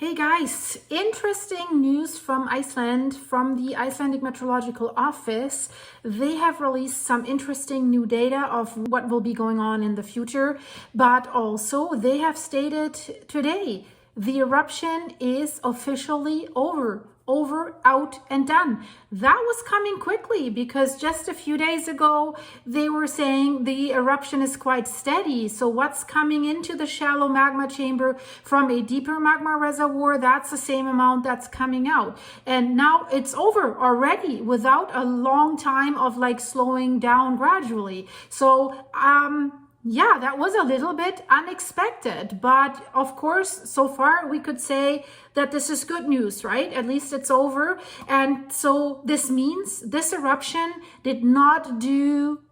Hey guys, interesting news from Iceland, from the Icelandic Meteorological Office. They have released some interesting new data of what will be going on in the future, but also they have stated today the eruption is officially over, out and done. That was coming quickly because just a few days ago they were saying the eruption is quite steady. So what's coming into the shallow magma chamber from a deeper magma reservoir, that's the same amount that's coming out. And now it's over already without a long time of like slowing down gradually. So yeah, that was a little bit unexpected, but of course, so far we could say that this is good news, right? At least it's over. And so this means this eruption did not do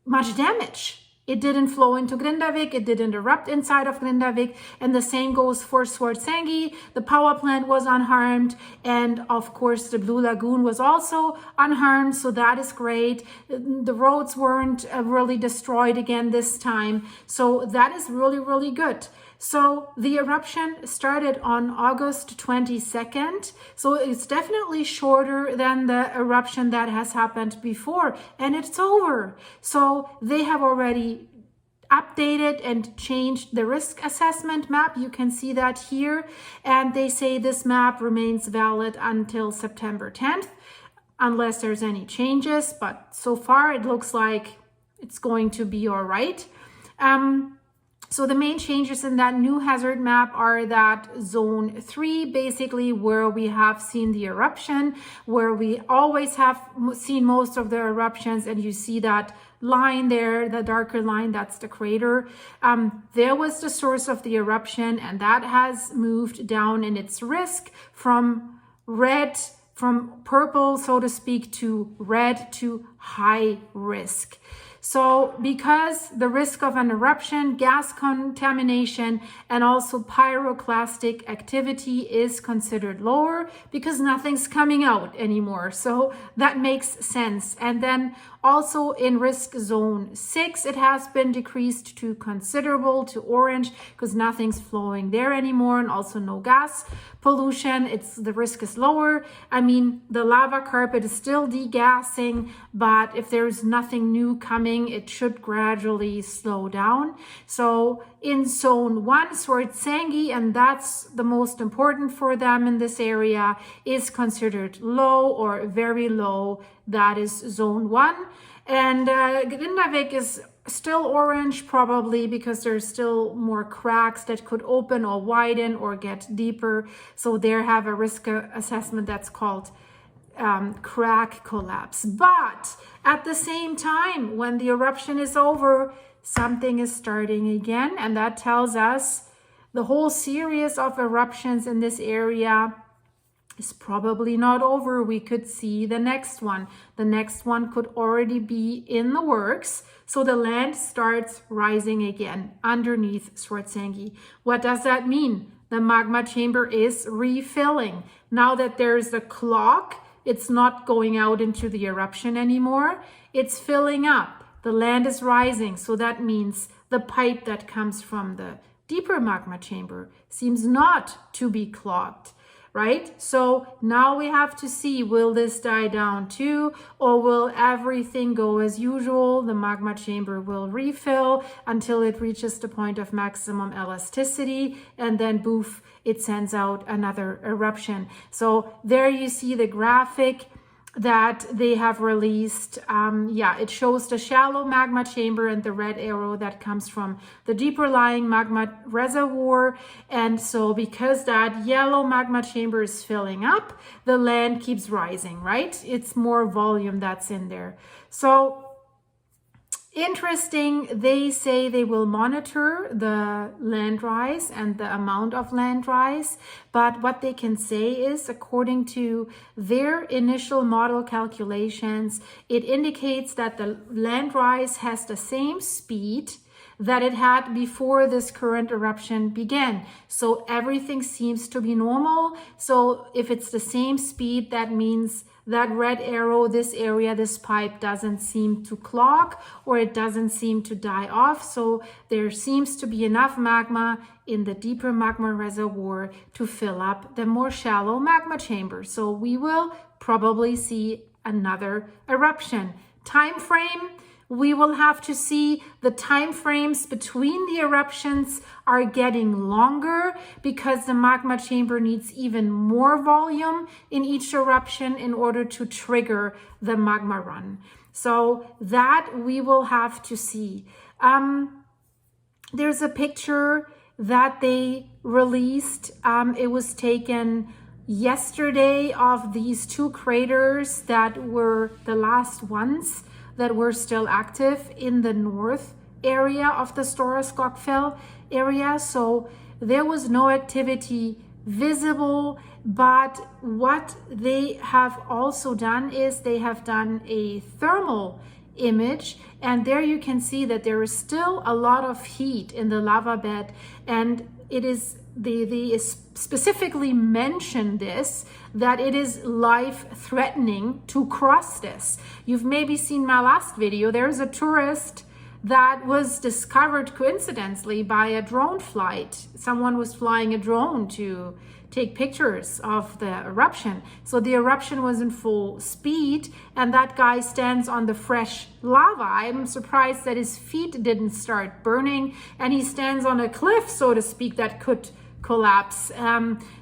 much damage. It didn't flow into Grindavik, it didn't erupt inside of Grindavik, and the same goes for Svartsengi. The power plant was unharmed, and of course the Blue Lagoon was also unharmed, so that is great. The roads weren't really destroyed again this time, so that is really, really good. So the eruption started on August 22nd, so it's definitely shorter than the eruption that has happened before, and it's over. So they have already updated and changed the risk assessment map. You can see that here, and they say this map remains valid until September 10th, unless there's any changes, but so far it looks like it's going to be all right. So the main changes in that new hazard map are that zone 3, basically where we have seen the eruption, where we always have seen most of the eruptions, and you see that line there, the darker line, that's the crater. There was the source of the eruption, and that has moved down in its risk from purple, so to speak, to red to high risk. So because the risk of an eruption, gas contamination, and also pyroclastic activity is considered lower because nothing's coming out anymore. So that makes sense. And then also in risk zone 6, it has been decreased to considerable, to orange, because nothing's flowing there anymore, and also no gas pollution. The risk is lower. I mean, the lava carpet is still degassing, but if there's nothing new coming, it should gradually slow down. So in zone 1, Svartsengi, and that's the most important for them in this area, is considered low or very low. That is zone 1. And Grindavik is still orange, probably because there's still more cracks that could open or widen or get deeper. So there have a risk assessment that's called crack collapse. But at the same time, when the eruption is over, something is starting again, and that tells us the whole series of eruptions in this area is probably not over. We could see the next one. The next one could already be in the works. So the land starts rising again underneath Svartsengi. What does that mean? The magma chamber is refilling. Now that there's a clock, it's not going out into the eruption anymore. It's filling up. The land is rising. So that means the pipe that comes from the deeper magma chamber seems not to be clogged, right? So now we have to see, will this die down too, or will everything go as usual? The magma chamber will refill until it reaches the point of maximum elasticity, and then boof, it sends out another eruption. So there you see the graphic that they have released. It shows the shallow magma chamber and the red arrow that comes from the deeper lying magma reservoir. And so because that yellow magma chamber is filling up, the land keeps rising, right? It's more volume that's in there. So interesting, they say they will monitor the land rise and the amount of land rise, but what they can say is, according to their initial model calculations, it indicates that the land rise has the same speed that it had before this current eruption began. So everything seems to be normal. So if it's the same speed, that means that red arrow, this area, this pipe doesn't seem to clog, or it doesn't seem to die off. So there seems to be enough magma in the deeper magma reservoir to fill up the more shallow magma chamber. So we will probably see another eruption. Time frame, we will have to see. The time frames between the eruptions are getting longer because the magma chamber needs even more volume in each eruption in order to trigger the magma run. So that we will have to see. There's a picture that they released. It was taken yesterday of these two craters that were the last ones that were still active in the north area of the Stora Skogsfjell area. So there was no activity visible, but what they have also done is they have done a thermal image, and there you can see that there is still a lot of heat in the lava bed, and it is they specifically mention this, that it is life-threatening to cross this. You've maybe seen my last video. There's a tourist that was discovered coincidentally by a drone flight. Someone was flying a drone to take pictures of the eruption. So the eruption was in full speed, and that guy stands on the fresh lava. I'm surprised that his feet didn't start burning, and he stands on a cliff, so to speak, that could collapse.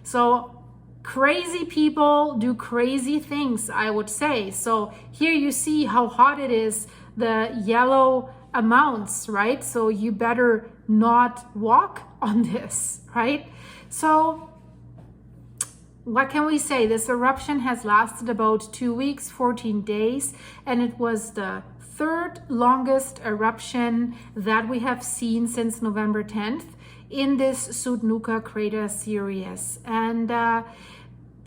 So crazy people do crazy things, I would say. So here you see how hot it is, the yellow amounts, right? So you better not walk on this, right? So what can we say? This eruption has lasted about 2 weeks, 14 days, and it was the third longest eruption that we have seen since November 10th in this Sudnuka crater series. And the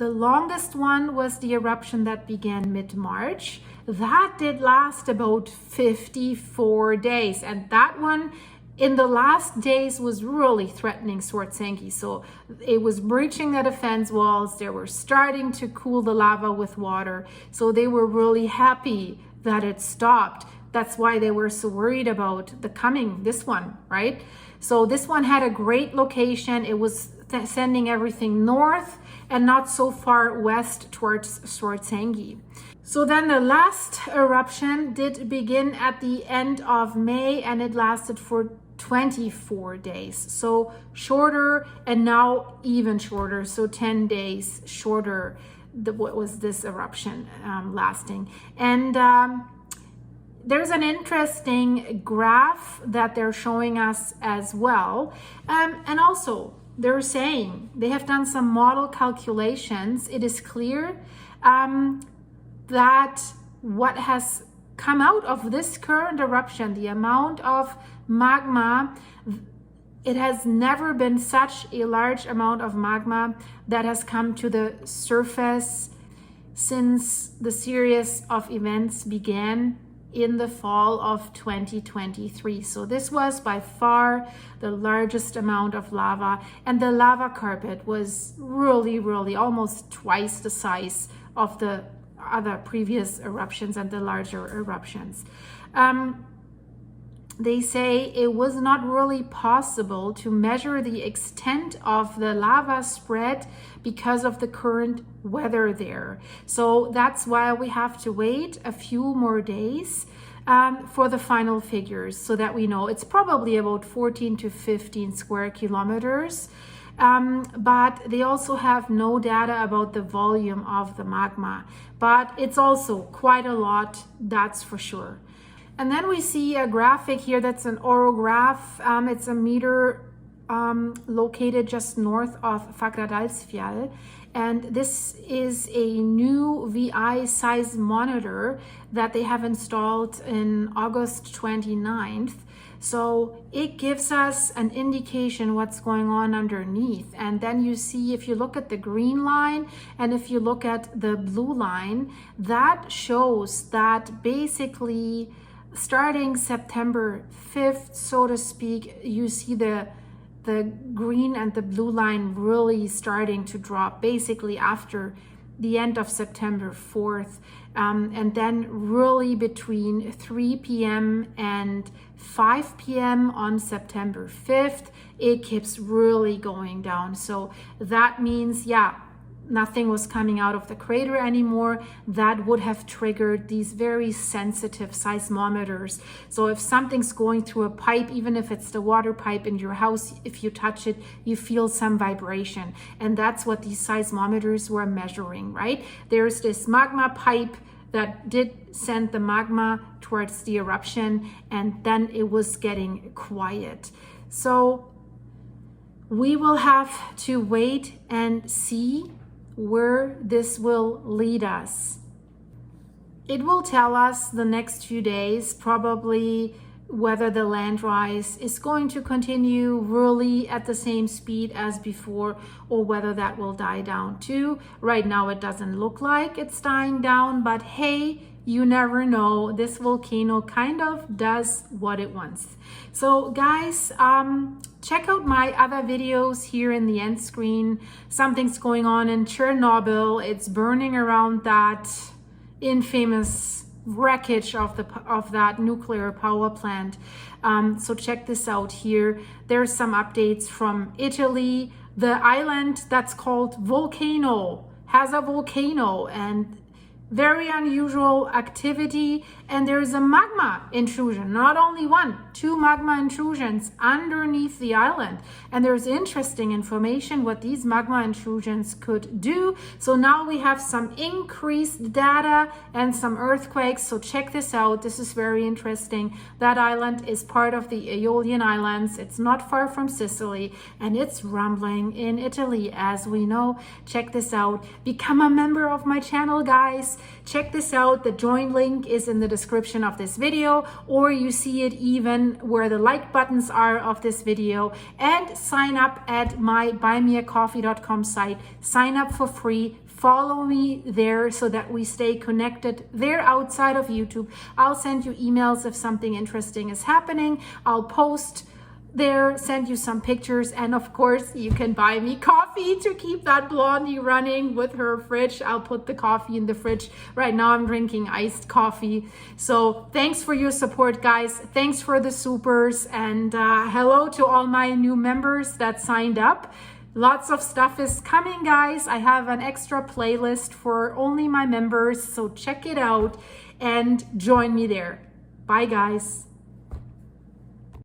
longest one was the eruption that began mid-March. That did last about 54 days, and that one in the last days was really threatening Sortsenki. So it was breaching the defense walls. They were starting to cool the lava with water. So they were really happy that it stopped. That's why they were so worried about this one, right? So this one had a great location. It was sending everything north and not so far west towards Sortsenki. So then the last eruption did begin at the end of May, and it lasted for 24 days. So shorter, and now even shorter. So 10 days shorter. What was this eruption lasting? And there's an interesting graph that they're showing us as well. And also they're saying they have done some model calculations. It is clear that what has come out of this current eruption, the amount of magma, it has never been such a large amount of magma that has come to the surface since the series of events began in the fall of 2023. So this was by far the largest amount of lava, and the lava carpet was really almost twice the size of the other previous eruptions and the larger eruptions. They say it was not really possible to measure the extent of the lava spread because of the current weather there. So that's why we have to wait a few more days for the final figures, so that we know it's probably about 14 to 15 square kilometers. But they also have no data about the volume of the magma, but it's also quite a lot, that's for sure. And then we see a graphic here that's an orograph. It's a meter located just north of Fagradalsfjall. And this is a new VI size monitor that they have installed in August 29th. So it gives us an indication what's going on underneath. And then you see, if you look at the green line and if you look at the blue line, that shows that basically starting September 5th, so to speak, you see the green and the blue line really starting to drop basically after the end of September 4th. And then really between 3 p.m. and 5 p.m. on September 5th, it keeps really going down. So that means, yeah, nothing was coming out of the crater anymore. That would have triggered these very sensitive seismometers. So if something's going through a pipe, even if it's the water pipe in your house, if you touch it, you feel some vibration. And that's what these seismometers were measuring, right? There's this magma pipe that did send the magma towards the eruption, and then it was getting quiet. So we will have to wait and see where this will lead us. It will tell us the next few days probably whether the land rise is going to continue really at the same speed as before, or whether that will die down too. Right now it doesn't look like it's dying down, but hey, you never know. This volcano kind of does what it wants. So guys, check out my other videos here in the end screen. Something's going on in Chernobyl. It's burning around that infamous wreckage of that nuclear power plant. So check this out here. There's some updates from Italy. The island that's called Volcano has a volcano, and very unusual activity, and there's a magma intrusion, not only one, 2 magma intrusions underneath the island. And there's interesting information what these magma intrusions could do. So now we have some increased data and some earthquakes. So check this out. This is very interesting. That island is part of the Aeolian Islands. It's not far from Sicily, and it's rumbling in Italy, as we know. Check this out. Become a member of my channel, guys. Check this out. The join link is in the description of this video, or you see it even where the like buttons are of this video. And sign up at my buymeacoffee.com site. Sign up for free. Follow me there so that we stay connected there outside of YouTube. I'll send you emails if something interesting is happening. I'll post there, send you some pictures, and of course you can buy me coffee to keep that blondie running with her fridge. I'll put the coffee in the fridge. Right now I'm drinking iced coffee. So thanks for your support, guys. Thanks for the supers, and hello to all my new members that signed up. Lots of stuff is coming, guys. I have an extra playlist for only my members, so check it out and join me there. Bye, guys.